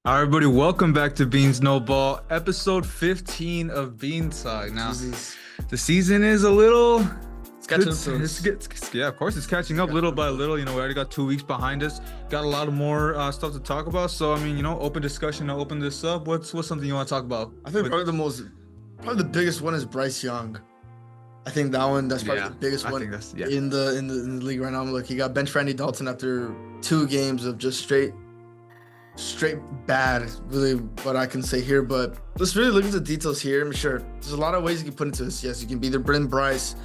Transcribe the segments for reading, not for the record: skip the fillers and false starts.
All right, everybody, welcome back to Beans No Ball, episode 15 of Beanside. Now, the season is a little... It's catching up. Yeah, of course, it's catching up little by little. We already got 2 weeks behind us. Got a lot of more stuff to talk about. So, open discussion. I'll open this up. What's something you want to talk about? I think probably the biggest one is Bryce Young. I think that's probably the biggest one in the league right now. Look, he got benched for Andy Dalton after 2 games of just straight bad, really, what I can say here. But let's really look into the details here. I'm sure there's a lot of ways you can put into this. Yes, you can either bring Bryce.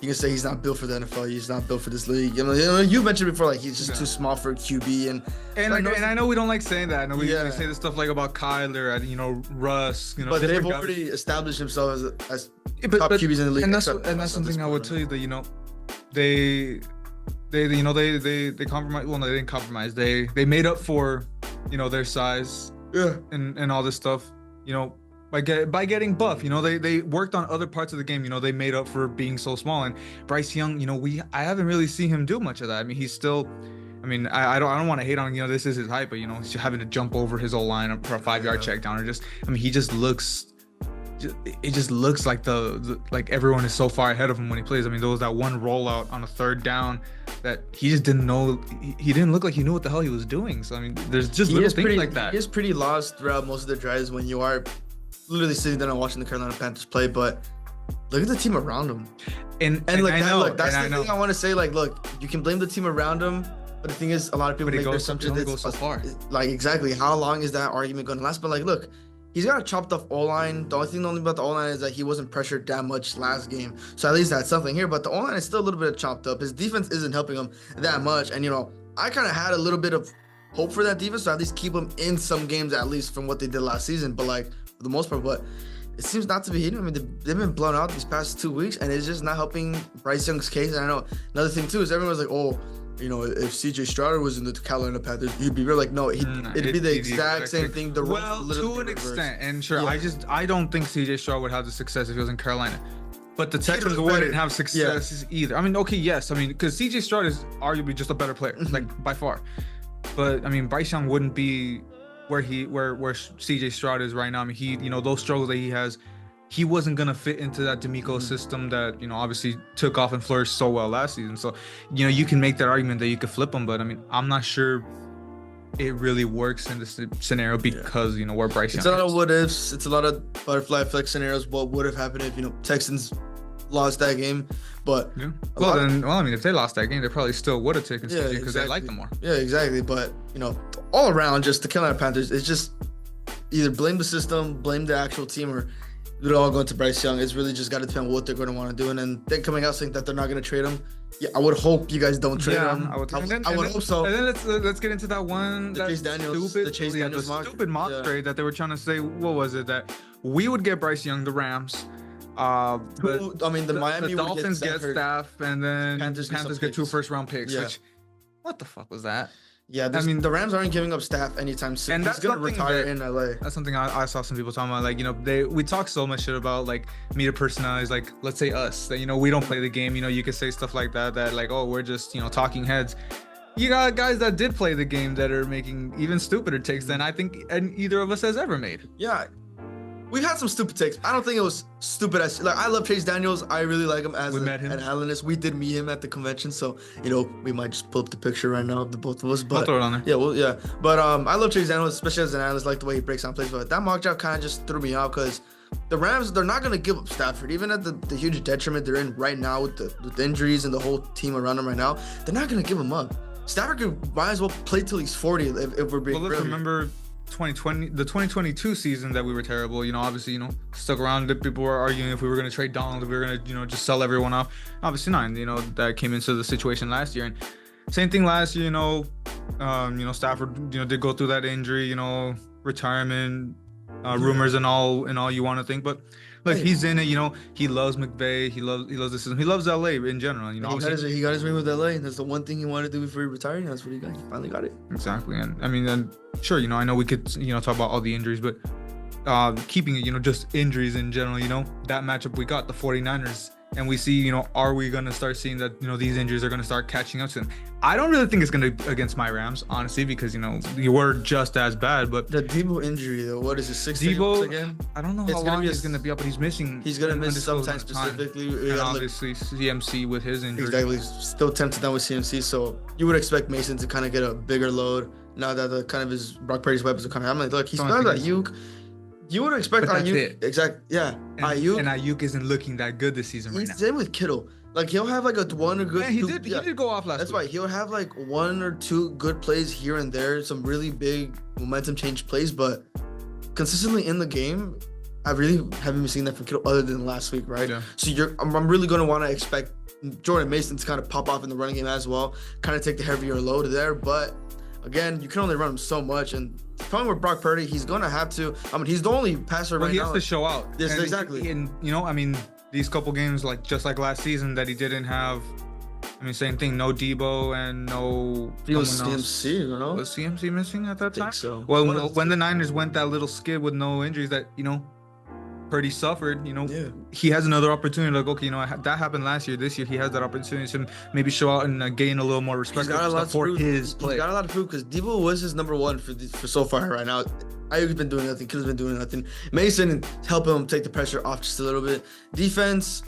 You can say he's not built for the NFL. He's not built for this league. You mentioned before, like he's just too small for a QB. And I know we don't like saying that. I know we say this stuff like about Kyler, Russ. But they've already established themselves as top QBs in the league. And that's something I would tell you that they compromised. Well, no, they didn't compromise. They made up for their size. Yeah. And all this stuff. By getting buff, they worked on other parts of the game. They made up for being so small. And Bryce Young, I haven't really seen him do much of that. I mean, he's still, I don't want to hate on this is his hype, but he's having to jump over his old line for a 5-yard check down, or he just looks. It just looks like like everyone is so far ahead of him when he plays. There was that one rollout on a 3rd down that he just didn't know. He didn't look like he knew what the hell he was doing. So there's just little things like that. He is pretty lost throughout most of the drives when you are literally sitting there and watching the Carolina Panthers play. But look at the team around him. And that's the thing I want to say. Like, look, you can blame the team around him, but the thing is, a lot of people make their assumption that so far. Like, exactly, how long is that argument going to last? But like, look, he's got a chopped off O-line. The only thing about the O-line is that he wasn't pressured that much last game. So at least that's something here. But the O-line is still a little bit chopped up. His defense isn't helping him that much. And, I kind of had a little bit of hope for that defense to at least keep him in some games, at least from what they did last season. But, like, for the most part, but it seems not to be hitting. They've been blown out these past 2 weeks, and it's just not helping Bryce Young's case. And I know another thing, too, is everyone's like, oh, if CJ Stroud was in the Carolina Panthers, he'd be real. Like, no, it'd be the exact same thing. Well, to an extent, and sure, yeah. I don't think CJ Stroud would have the success if he was in Carolina. But the Texans wouldn't have success either. Because CJ Stroud is arguably just a better player, like by far. But Bryce Young wouldn't be where CJ Stroud is right now. He, those struggles that he has, he wasn't gonna fit into that D'Amico system that obviously took off and flourished so well last season. So you can make that argument that you could flip him, but I'm not sure it really works in this scenario because where Bryce Young. It's a lot of what ifs. It's a lot of butterfly flex scenarios. What would have happened if Texans lost that game? But if they lost that game, they probably still would have taken CJ because they liked them more. Yeah, exactly. But all around, just the Carolina Panthers, it's just either blame the system, blame the actual team, or they're all going to Bryce Young. It's really just got to depend on what they're going to want to do. And then they're coming out saying that they're not going to trade him. Yeah, I would hope you guys don't trade him. I would hope so. And then let's get into that one. The Chase Daniels stupid mock trade that they were trying to say. What was it? That we would get Bryce Young, the Rams. The Dolphins get Staff, and then Panthers get 2 first-round picks. Yeah. Which, what the fuck was that? Yeah, the Rams aren't giving up Staff anytime soon. And that's going to retire in LA. That's something I saw some people talking about. Like, we talk so much shit about, like, media personalities, like, let's say us, that, we don't play the game. You could say stuff like that, like, oh, we're just, talking heads. You got guys that did play the game that are making even stupider takes than I think either of us has ever made. Yeah. We had some stupid takes. I don't think it was stupid. I love Chase Daniels. I really like him as an analyst. We did meet him at the convention, so we might just pull up the picture right now of the both of us. But I'll throw it on there. Yeah. But I love Chase Daniels, especially as an analyst. Like the way he breaks down plays. But that mock draft kind of just threw me off because the Rams, they're not gonna give up Stafford, even at the huge detriment they're in right now with the injuries and the whole team around them right now. They're not gonna give him up. Stafford might as well play till he's 40 if we're being. Well, let's remember. 2020, the 2022 season that we were terrible, obviously, stuck around. People were arguing if we were going to trade Darnold, if we were going to, just sell everyone off. Obviously not, that came into the situation last year. And same thing last year, Stafford, did go through that injury, retirement, rumors and all you want to think. But look, he's in it, he loves McVay, he loves the system, he loves LA in general. He got his ring with LA, and that's the one thing he wanted to do before he retired, and that's what he got. He finally got it. Exactly. And sure, I know we could talk about all the injuries, but keeping it, just injuries in general, that matchup we got, the 49ers and we see, are we going to start seeing that, these injuries are going to start catching up to them? I don't really think it's going to against my Rams, honestly, because, you were just as bad. But the Debo injury, though, what is it, 16 Debo, again? I don't know how long he's going to be up, but he's missing. He's going to miss sometime specifically. And obviously CMC with his injury. Exactly. Still tempted down with CMC. So you would expect Mason to kind of get a bigger load now that the kind of his Brock Purdy's weapons are coming. I'm like, look, he's not Ayuk. You would expect Ayuk. Exactly. Yeah. Ayuk. And Ayuk isn't looking that good this season right now. Same with Kittle. Like, he'll have like one or good. Yeah, he did go off last week. That's right. He'll have like one or two good plays here and there, some really big momentum change plays, but consistently in the game, I really haven't been seeing that from Kittle other than last week, right? Yeah. So I'm really going to want to expect Jordan Mason to kind of pop off in the running game as well, kind of take the heavier load there. But again, you can only run him so much, and probably with Brock Purdy, he's going to have to. I mean, he's the only passer right now. He has to show out. Yes, exactly. And these couple games, like just like last season, that he didn't have. I mean, same thing. No Debo and no. He was CMC, you know. Was CMC missing at that time? I think so. Well, when the Niners went that little skid with no injuries, that Purdy suffered. He has another opportunity. Like, okay, that happened last year. This year, he has that opportunity to maybe show out and gain a little more respect for his play. He's got a lot of proof because Debo was his number one for so far right now. Ayuk's been doing nothing. Kittle's been doing nothing. Mason helping him take the pressure off just a little bit. Defense,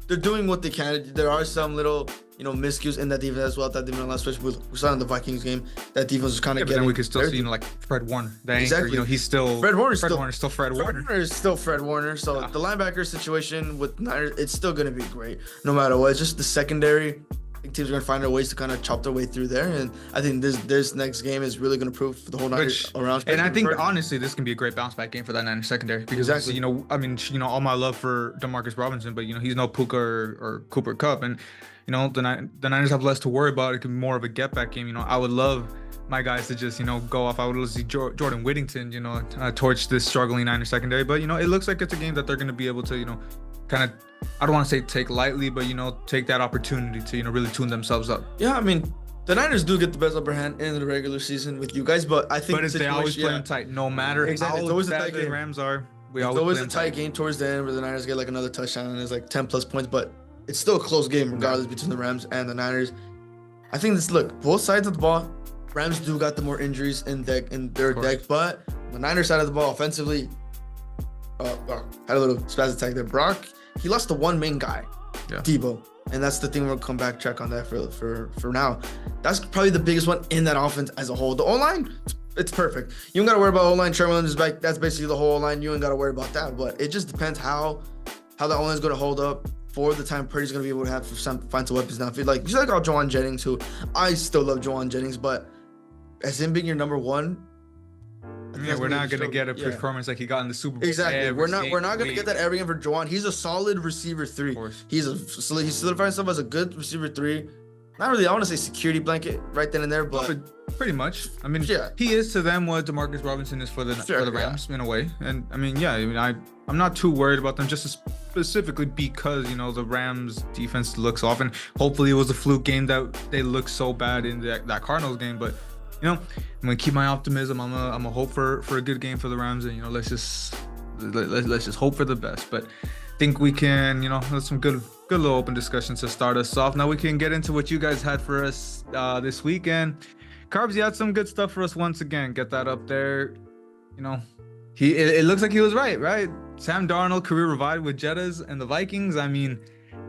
they're doing what they can. There are some little, miscues in that defense as well. That defense last switch we saw in the Vikings game. That defense was kind of getting. But then we could still see, like Fred Warner. Exactly. He's still Fred Warner. Fred Warner is still Fred Warner. So the linebacker situation with Niners, it's still going to be great no matter what. It's just the secondary. I think teams are going to find their ways to kind of chop their way through there, and I think this next game is really going to prove for the whole Niners around. And I think honestly, this can be a great bounce back game for that Niners secondary because all my love for Demarcus Robinson, but he's no Puka or Cooper Kupp, and the Niners have less to worry about. It can be more of a get back game. I would love my guys to just go off. I would love to see Jordan Whittington torch this struggling Niners secondary, but it looks like it's a game that they're going to be able to kind of, I don't want to say take lightly, but take that opportunity to really tune themselves up. Yeah, I mean, the Niners do get the best upper hand in the regular season with you guys, but I think they always play them tight, no matter how bad the Rams are. It's always a tight game towards the end where the Niners get like another touchdown and it's like 10 plus points, but it's still a close game regardless between the Rams and the Niners. I think both sides of the ball, Rams do got the more injuries in their deck, but the Niners side of the ball offensively had a little spaz attack there. Brock, he lost the one main guy, Debo, and that's the thing. We'll come back check on that for now. That's probably the biggest one in that offense as a whole. The O-line, it's perfect. You don't got to worry about O-line. Sherman is back. That's basically the whole O-line. You ain't got to worry about that. But it just depends how the O-line is going to hold up for the time Purdy's going to be able to have find some weapons downfield. Like you like our Juwan Jennings, who I still love Juwan Jennings, but as him being your number one. Yeah, we're not gonna get a performance like he got in the Super Bowl. Exactly. We're not gonna get that every game for Juwan. He's a solid receiver 3. He's solidified himself as a good receiver 3. Not really, I want to say security blanket right then and there, but pretty much. I mean, he is to them what Demarcus Robinson is for the Rams in a way. And I mean, I'm not too worried about them just specifically because the Rams defense looks off, and hopefully it was a fluke game that they looked so bad in that Cardinals game, but. I'm gonna keep my optimism. I'm gonna hope for a good game for the Rams, and let's just hope for the best. But I think we can, have some good little open discussions to start us off. Now we can get into what you guys had for us this weekend. Carbs, you had some good stuff for us once again. Get that up there. It looks like he was right. Sam Darnold career revived with Jettas and the Vikings. I mean.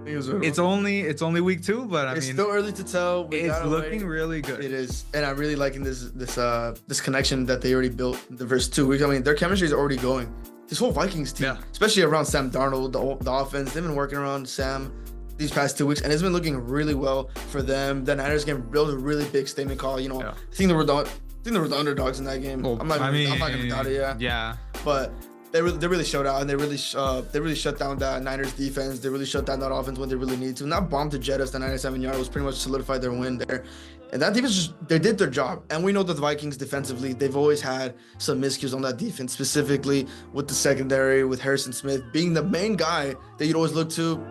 It's only week 2, but it's still early to tell. It's looking really good. It is, and I'm really liking this connection that they already built in the first 2 weeks. I mean, their chemistry is already going. This whole Vikings team, especially around Sam Darnold, the offense, they've been working around Sam these past 2 weeks, and it's been looking really well for them. The Niners can build a really big statement call. I think they were the underdogs in that game. Well, I'm not gonna doubt it. Yeah, but. They really showed out, and they really shut down that Niners defense. They really shut down that offense when they really need to. Not bomb to Jettas, the 97-yard was pretty much solidified their win there. And that defense, they did their job. And we know that the Vikings defensively, they've always had some miscues on that defense, specifically with the secondary, with Harrison Smith being the main guy that you'd always look to.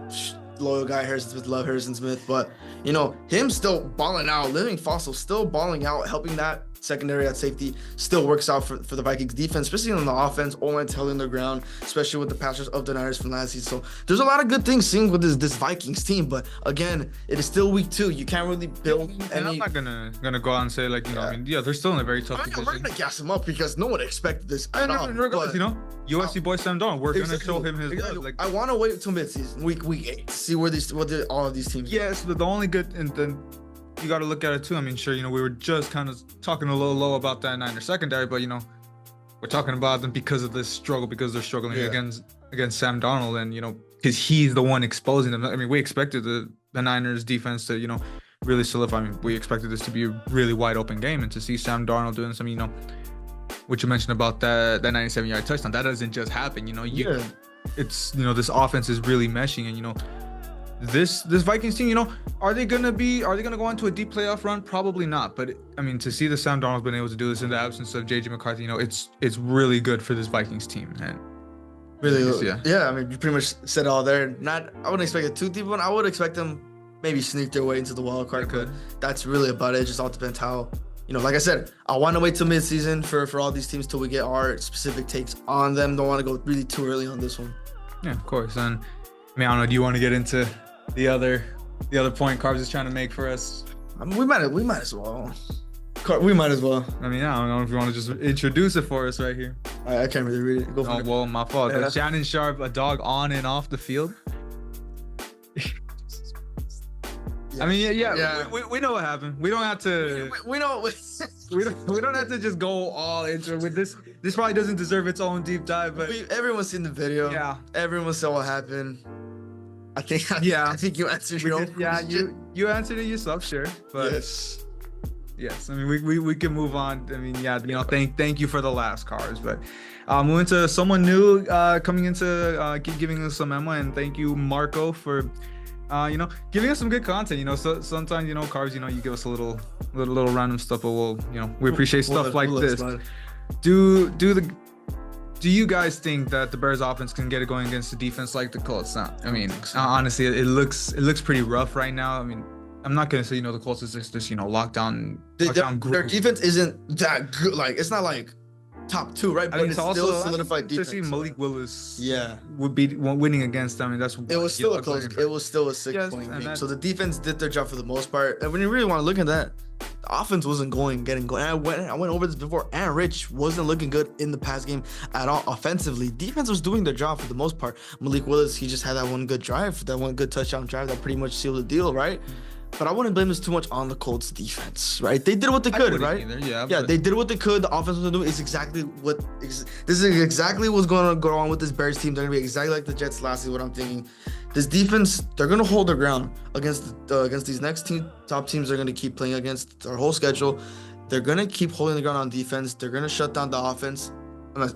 Loyal guy, Harrison Smith, love Harrison Smith. But, him still balling out, living fossil, still balling out, helping that secondary at safety still works out for the Vikings defense, especially on the offense. O-line's holding their ground, especially with the passers of the Niners from last season. So there's a lot of good things seen with this Vikings team, but again, it is still week 2. You can't really build and I'm not gonna go out and say, like, you know, I mean, yeah, they're still in a very tough position. We're gonna gas him up because no one expected this at all. Regardless, you know, USC boy Sam Darnold, we're gonna show him his love. Like, I want to wait till midseason, week 8, to see where all of these teams. Yes, but the only good, and then you got to look at it too. I mean, sure, you know, we were just kind of talking a little low about that Niners secondary, but you know, we're talking about them because of this struggle, because they're struggling against Sam Darnold, and you know, because he's the one exposing them. I mean, we expected the Niners defense to, you know, really solidify. I mean, we expected this to be a really wide open game, and to see Sam Darnold doing something, you know, what you mentioned about that 97-yard touchdown, that doesn't just happen. You know, it's, you know, this offense is really meshing, and you know, this Vikings team, you know, are they gonna go into a deep playoff run? Probably not. But I mean, to see the Sam Darnold's been able to do this in the absence of JJ McCarthy, you know, it's really good for this Vikings team. And really, yeah. I mean, you pretty much said it all there. I wouldn't expect a 2 deep one. I would expect them maybe sneak their way into the wild card. But that's really about it. It just all depends how, you know, like I said, I want to wait till midseason for all these teams till we get our specific takes on them. Don't want to go really too early on this one. Yeah, of course. And I mean, I don't know. Do you want to get into the other point Carbs is trying to make for us? I mean, we might as well. We might as well. I mean, I don't know if you want to just introduce it for us right here. I can't really read it. Go for it. Well, my fault. Yeah, Shannon Sharpe, a dog on and off the field. I mean, we know what happened. We don't have to. We know. we don't have to just go all into it with this. This probably doesn't deserve its own deep dive, but everyone's seen the video. Yeah, everyone saw what happened. I think you answered your own. Yeah, you answered it yourself, sure. But yes. I mean, we can move on. I mean, yeah, you know, thank you for the last cars, but moving to someone new coming into giving us some ammo, and thank you, Marco, for you know, giving us some good content. You know, so sometimes, you know, Carbs, you know, you give us a little random stuff, but we'll, you know, we appreciate stuff like this. Do you guys think that the Bears offense can get it going against a defense like the Colts? Now, I mean, honestly, it looks pretty rough right now. I mean, I'm not gonna say, you know, the Colts is just you know, lockdown group. Their defense isn't that good. Like, it's not like top 2, right? But I mean, it's still also solidified defense. To see Malik Willis, would be winning against them. I mean, that's it was still a close. It was still a 6-point game. So the defense did their job for the most part. And when you really want to look at that, the offense wasn't getting going. I went over this before. Aaron Rich wasn't looking good in the pass game at all offensively. Defense was doing their job for the most part. Malik Willis, he just had that one good drive, that one good touchdown drive that pretty much sealed the deal, right? But I wouldn't blame this too much on the Colts defense, right? They did what they could, right? Either, they did what they could. The offense was doing is exactly what this is exactly what's going to go on with this Bears team. They're gonna be exactly like the Jets last year. What I'm thinking, this defense, they're gonna hold their ground against these next top teams. They're gonna keep playing against their whole schedule. They're gonna keep holding the ground on defense. They're gonna shut down the offense. And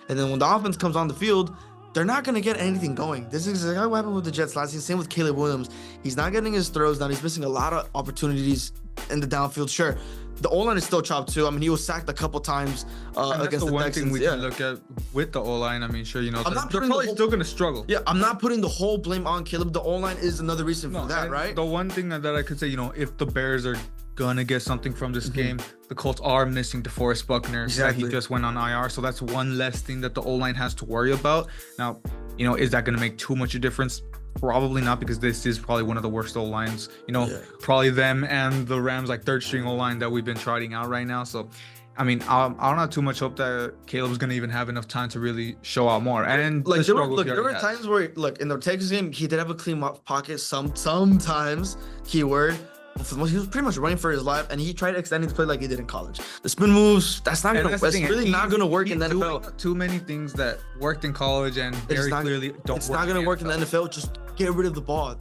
then when the offense comes on the field, they're not going to get anything going. This is exactly what happened with the Jets last season. Same with Caleb Williams. He's not getting his throws down. He's missing a lot of opportunities in the downfield. Sure, the O-line is still chopped too. I mean, he was sacked a couple times against the Texans. One thing we can look at with the O-line. I mean, sure, you know, they're probably still going to struggle. Yeah, I'm not putting the whole blame on Caleb. The O-line is another reason for that, right? The one thing that I could say, you know, if the Bears are gonna get something from this game, the Colts are missing DeForest Buckner. Exactly. He just went on IR, so that's one less thing that the O-line has to worry about. Now, you know, is that gonna make too much a difference? Probably not, because this is probably one of the worst O-lines. You know, probably them and the Rams, like, third string O-line that we've been trotting out right now. So, I mean, I don't have too much hope that Caleb's gonna even have enough time to really show out more. And like, there were times where, look, in the Texas game, he did have a clean pocket sometimes. Keyword. He was pretty much running for his life, and he tried extending the play like he did in college. The spin moves, that's really not gonna work in the NFL. Too many things that worked in college and very clearly don't work. It's not gonna work in the NFL. Just get rid of the ball.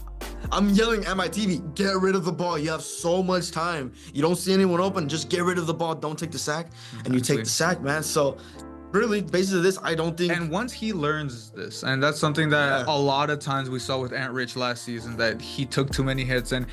I'm yelling at my TV, get rid of the ball. You have so much time. You don't see anyone open, just get rid of the ball. Don't take the sack. And you take the sack, man. So really, basically this, I don't think. And once he learns this, and that's something that a lot of times we saw with Ant Rich last season, that he took too many hits. And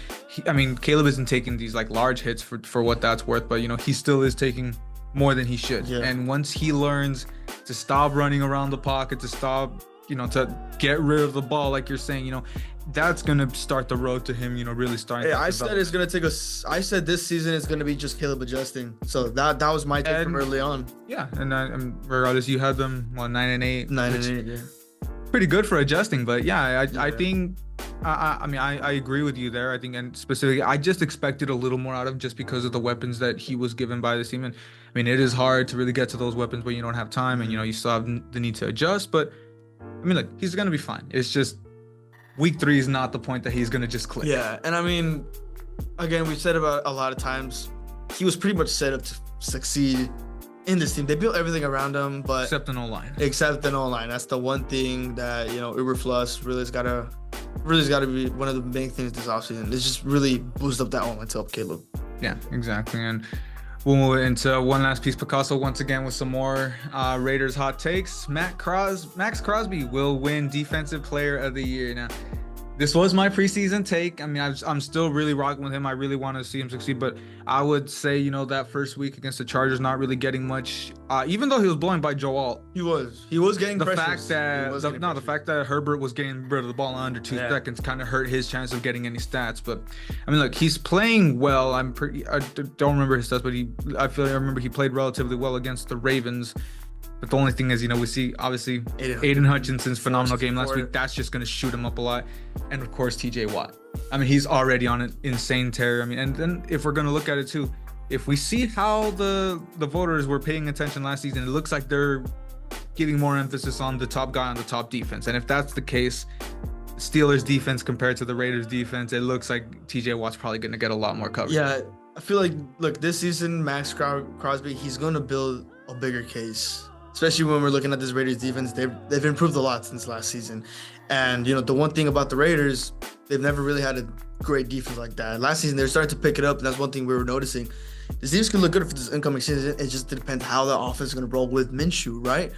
I mean, Caleb isn't taking these like large hits for what that's worth, but you know, he still is taking more than he should. And once he learns to stop running around the pocket, to stop, you know, to get rid of the ball, like you're saying, you know, that's gonna start the road to him, really starting. Hey, I said it's gonna take us. I said this season is gonna be just Caleb adjusting. So that was my take from early on. Yeah, and regardless, you had them 9-8. 9-8, yeah. Pretty good for adjusting, but yeah, I think. I agree with you there. I think, and specifically, I just expected a little more out of him just because of the weapons that he was given by the team. And I mean, it is hard to really get to those weapons when you don't have time, and you still have the need to adjust. But I mean, look, he's gonna be fine. It's just week 3 is not the point that he's gonna just click. Yeah, and I mean, again, we've said about a lot of times, he was pretty much set up to succeed in this team. They built everything around him, but except an O-line. That's the one thing that Uberfluss really has got to be one of the main things this offseason. It's just really boost up that O-line to help Caleb. Yeah, exactly. And we'll move into one last piece. Picasso once again with some more Raiders hot takes. Max Crosby will win Defensive Player of the Year. Now, this was my preseason take. I mean, I'm still really rocking with him. I really want to see him succeed, but I would say, that first week against the Chargers, not really getting much. Even though he was blowing by Joe Alt, he was getting the pressures. The fact that Herbert was getting rid of the ball in under 2 seconds kind of hurt his chance of getting any stats. But I mean, look, he's playing well. I don't remember his stats, but I remember he played relatively well against the Ravens. But the only thing is, we see obviously Aiden Hutchinson's phenomenal game last week. That's just going to shoot him up a lot. And of course, TJ Watt. I mean, he's already on an insane tear. I mean, and then if we're going to look at it too, if we see how the voters were paying attention last season, it looks like they're giving more emphasis on the top guy on the top defense. And if that's the case, Steelers defense compared to the Raiders defense, it looks like TJ Watt's probably going to get a lot more coverage. Yeah, I feel like, look, this season, Max Crosby, he's going to build a bigger case. Especially when we're looking at this Raiders defense, they've improved a lot since last season. And, the one thing about the Raiders, they've never really had a great defense like that. Last season, they're starting to pick it up, and that's one thing we were noticing. The defense could look good for this incoming season. It just depends how the offense is going to roll with Minshew, right?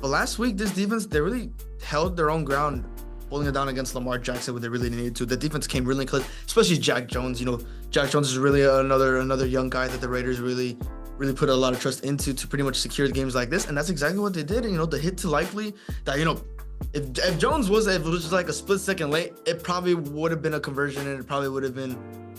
But last week, this defense, they really held their own ground, holding it down against Lamar Jackson when they really needed to. The defense came really close, especially Jack Jones. Jack Jones is really another young guy that the Raiders really put a lot of trust into to pretty much secure games like this, and that's exactly what they did. The hit to Likely, that if Jones was just like a split second late, it probably would have been a conversion, and it probably would have been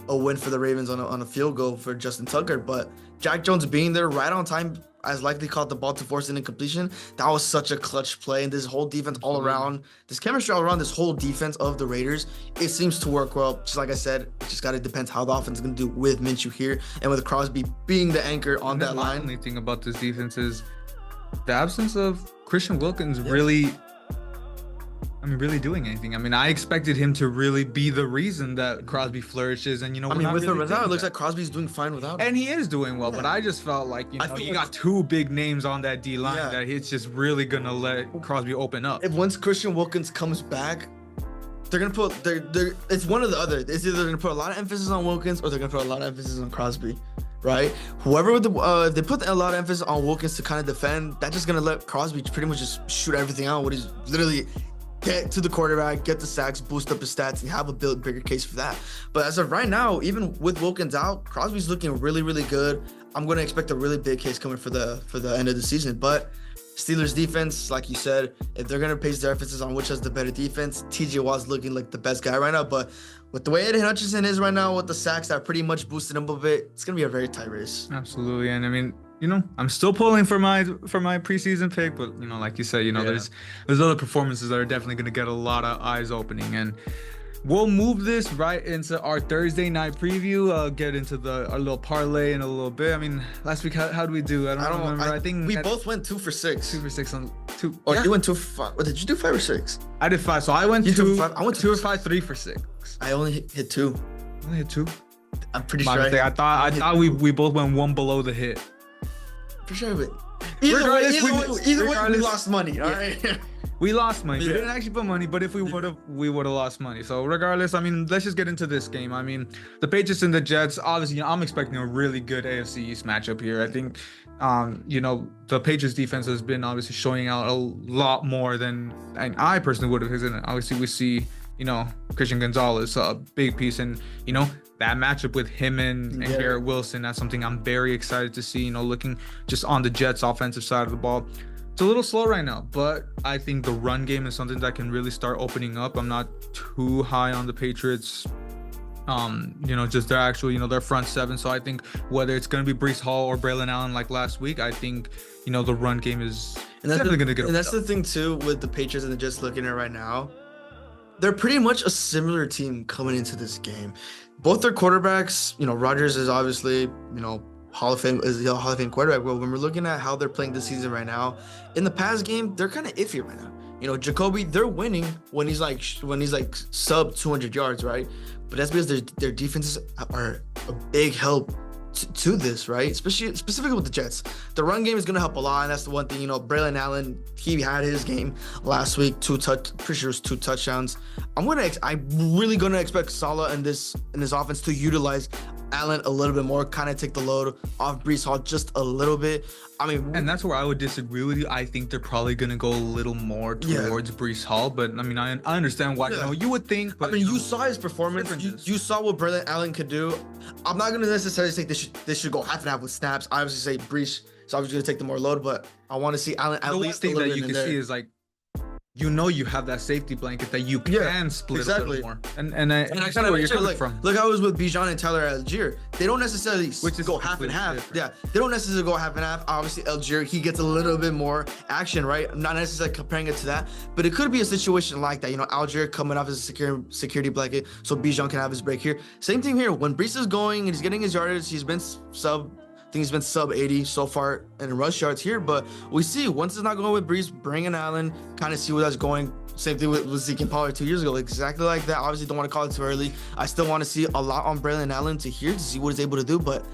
a win for the Ravens on a field goal for Justin Tucker. But Jack Jones being there right on time, as Likely caught the ball to force an incompletion, that was such a clutch play. And this whole defense all around, this chemistry all around this whole defense of the Raiders, it seems to work well. Just like I said, it just got to depend how the offense is going to do with Minshew here and with Crosby being the anchor on that line. The only thing about this defense is the absence of Christian Wilkins really doing anything. I mean, I expected him to really be the reason that Crosby flourishes, and with or without, it looks like Crosby's doing fine without him. And he is doing well, but I just felt like you got 2 big names on that D line that it's just really gonna let Crosby open up. If once Christian Wilkins comes back, they're gonna put it's one or the other. It's either they're gonna put a lot of emphasis on Wilkins or they're gonna put a lot of emphasis on Crosby. Right, whoever if they put a lot of emphasis on Wilkins to kind of defend, that's just gonna let Crosby pretty much just shoot everything out. What he's literally get to the quarterback, get the sacks, boost up his stats, and have a bigger case for that. But as of right now, even with Wilkins out, Crosby's looking really, really good. I'm going to expect a really big case coming for the end of the season. But Steelers defense, like you said, if they're going to place their emphasis on which has the better defense, TJ Watt's looking like the best guy right now. But with the way Aiden Hutchinson is right now, with the sacks that pretty much boosted him a bit, it's going to be a very tight race. Absolutely. And I mean, I'm still pulling for my preseason pick, but like you said, there's other performances that are definitely going to get a lot of eyes opening, and we'll move this right into our Thursday night preview. I'll get into our little parlay in a little bit. I mean, last week, how did we do? I don't remember. I think we both went 2 for 6. 2 for 6 on 2. Oh, you went 2 for 5. What, did you do 5 or 6? I did 5. So I went 2. I went 2 or 5, 3 for 6. I only hit 2. Only hit 2. I'm pretty sure. I thought we both went 1 below the hit. For sure, but either way, we lost money. All right. We lost money. We didn't actually put money, but if we would have lost money. So regardless, I mean, let's just get into this game. I mean, the Patriots and the Jets, obviously, I'm expecting a really good AFC East matchup here. I think, the Patriots defense has been obviously showing out a lot more than I personally would have, because obviously we see, Christian Gonzalez, a big piece, and, that matchup with him and Garrett Wilson, that's something I'm very excited to see, looking just on the Jets offensive side of the ball. It's a little slow right now, but I think the run game is something that can really start opening up. I'm not too high on the Patriots. Just their actual, their front seven. So I think whether it's going to be Breece Hall or Braylon Allen like last week, I think, the run game is definitely going to get. And that's the thing too with the Patriots and the Jets looking at right now. They're pretty much a similar team coming into this game. Both their quarterbacks, Rodgers is obviously, Hall of Fame quarterback. Well, when we're looking at how they're playing this season right now, in the past game, they're kind of iffy right now. Jacoby, they're winning when he's like sub 200 yards, right? But that's because their defenses are a big help to this, right? Specifically with the Jets. The run game is going to help a lot, and that's the one thing, Braylon Allen, he had his game last week, pretty sure it was 2 touchdowns. I'm really going to expect Saleh in this offense to utilize Allen a little bit more, kind of take the load off Breece Hall just a little bit. And that's where I would disagree with you. I think they're probably going to go a little more towards Breece Hall, but I understand why. You would think, but you saw his performance. You saw what Braylon Allen could do. I'm not going to necessarily say this should go half and half with snaps. I obviously say Breece is obviously going to take the more load, but I want to see Allen at least a little bit. The one thing that you can see is like, you have that safety blanket that you can split a little more. And I kind of where you're coming from. Look, I was with Bijan and Tyler Algier. They don't necessarily go half and half. Different. Yeah, they don't necessarily go half and half. Obviously, Algier, he gets a little bit more action, right? I'm not necessarily comparing it to that, but it could be a situation like that. Algier coming off as a security blanket, so Bijan can have his break here. Same thing here. When Breece is going and he's getting his yardage, he's been sub 80 so far in rush yards here, but we see once it's not going with Breece, bringing Allen, kind of see where that's going. Same thing with Zeke and Pollard 2 years ago, exactly like that. Obviously, don't want to call it too early. I still want to see a lot on Braylon Allen to see what he's able to do, but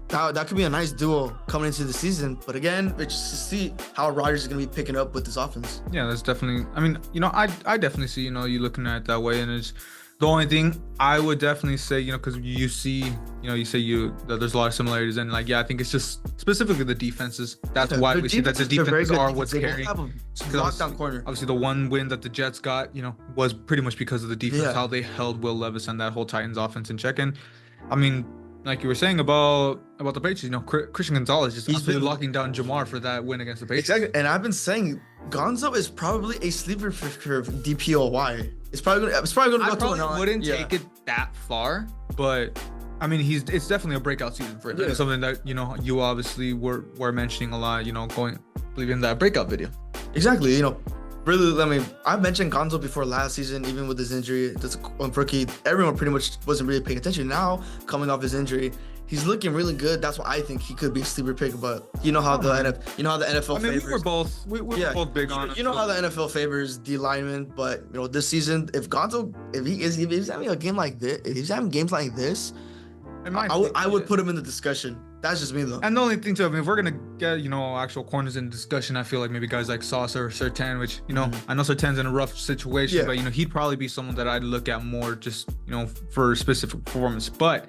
that could be a nice duo coming into the season. But again, it's just to see how Rodgers is going to be picking up with this offense. Yeah, that's definitely. I definitely see you looking at it that way, and it's. The only thing I would definitely say, because you see, that there's a lot of similarities, and I think it's just specifically the defenses. That's why we see that the defenses are what's carrying. Lockdown corner. Obviously, the one win that the Jets got, was pretty much because of the defense, how they held Will Levis and that whole Titans offense in check. And like you were saying about the Patriots, Christian Gonzalez just absolutely locking down Jamar for that win against the Patriots. Exactly, and I've been saying Gonzo is probably a sleeper for DPOY. It's probably gonna go to 9. I wouldn't take it that far, but it's definitely a breakout season for him. It's something that you obviously were mentioning a lot. Believing that breakout video. Exactly. Really, I mentioned Gonzo before last season, even with his injury. That's a rookie. Everyone pretty much wasn't really paying attention. Now, coming off his injury, he's looking really good. That's why I think he could be a sleeper pick. But you know how the NFL favors. We were both big on it. You know how the NFL favors D linemen, but this season, if Gonzo, if he's having a game like this, if he's having games like this, I would put him in the discussion. That's just me though. And the only thing too, if we're gonna get actual corners in discussion, I feel like maybe guys like Sauce or Surtain, which I know Surtain's in a rough situation, but he'd probably be someone that I'd look at more just for specific performance. But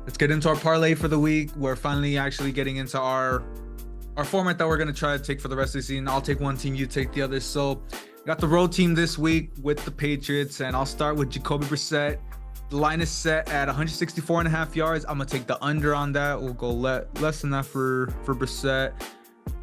let's get into our parlay for the week. We're finally actually getting into our format that we're gonna try to take for the rest of the season. I'll take one team, you take the other. So got the road team this week with the Patriots, and I'll start with Jacoby Brissett. The line is set at 164.5 yards. I'm gonna take the under on that. We'll go less than that for Brissett.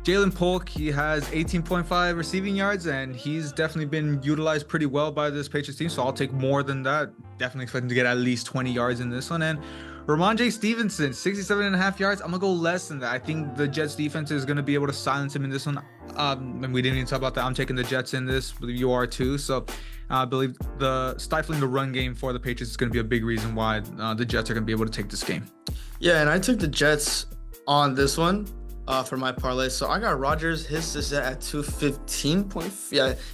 Jalen Polk, he has 18.5 receiving yards, and he's definitely been utilized pretty well by this Patriots team. So I'll take more than that. Definitely expecting to get at least 20 yards in this one. And Ramondre Stevenson, 67.5 yards. I'm gonna go less than that. I think the Jets defense is gonna be able to silence him in this one. And we didn't even talk about that. I'm taking the Jets in this. I believe you are too. So I believe stifling the run game for the Patriots is gonna be a big reason why the Jets are gonna be able to take this game. Yeah, and I took the Jets on this one for my parlay. So I got Rodgers. His is at 215.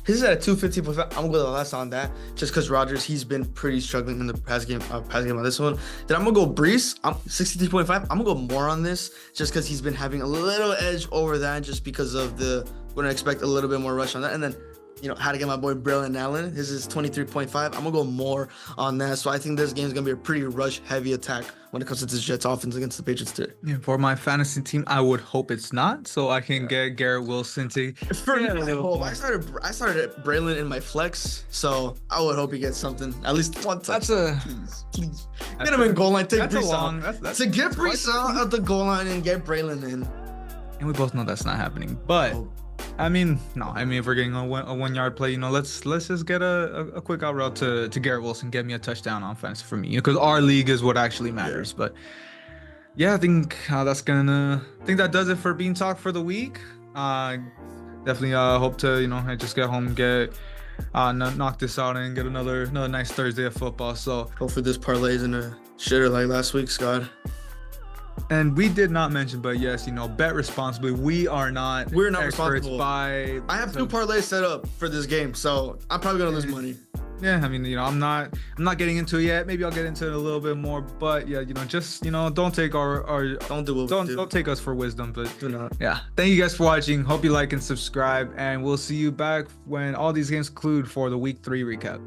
His is at 215.5. I'm gonna go less on that just because Rodgers, he's been pretty struggling in the pass game on this one. Then I'm gonna go Breece. I'm 63.5. I'm gonna go more on this just because he's been having a little edge over that just because of we're gonna expect a little bit more rush on that. And then how to get my boy Braylon Allen. His is 23.5. I'm gonna go more on that. So I think this game is gonna be a pretty rush heavy attack when it comes to this Jets offense against the Patriots today. Yeah, for my fantasy team, I would hope it's not, so I can get Garrett Wilson to. I started Braylon in my flex, so I would hope he gets something at least one touch. Please. Get him in goal line. Take Breece out. To get Breece out at the goal line and get Braylon in. And we both know that's not happening, but. I mean, no. I mean, if we're getting a 1 yard play, let's just get a quick out route to Garrett Wilson, get me a touchdown on offense for me, because our league is what actually matters. But yeah, I think that does it for Bean Talk for the week. Definitely hope to I just get home, knock this out and get another nice Thursday of football. So hopefully this parlays in a shitter like last week, Scott. And we did not mention, but yes, bet responsibly. We're not responsible. I have 2 parlays set up for this game, so I'm probably gonna lose money. Yeah, I mean, I'm not getting into it yet. Maybe I'll get into it a little bit more, but yeah, just don't take don't take us for wisdom, but do not. Yeah, thank you guys for watching. Hope you like and subscribe, and we'll see you back when all these games conclude for the week 3 recap.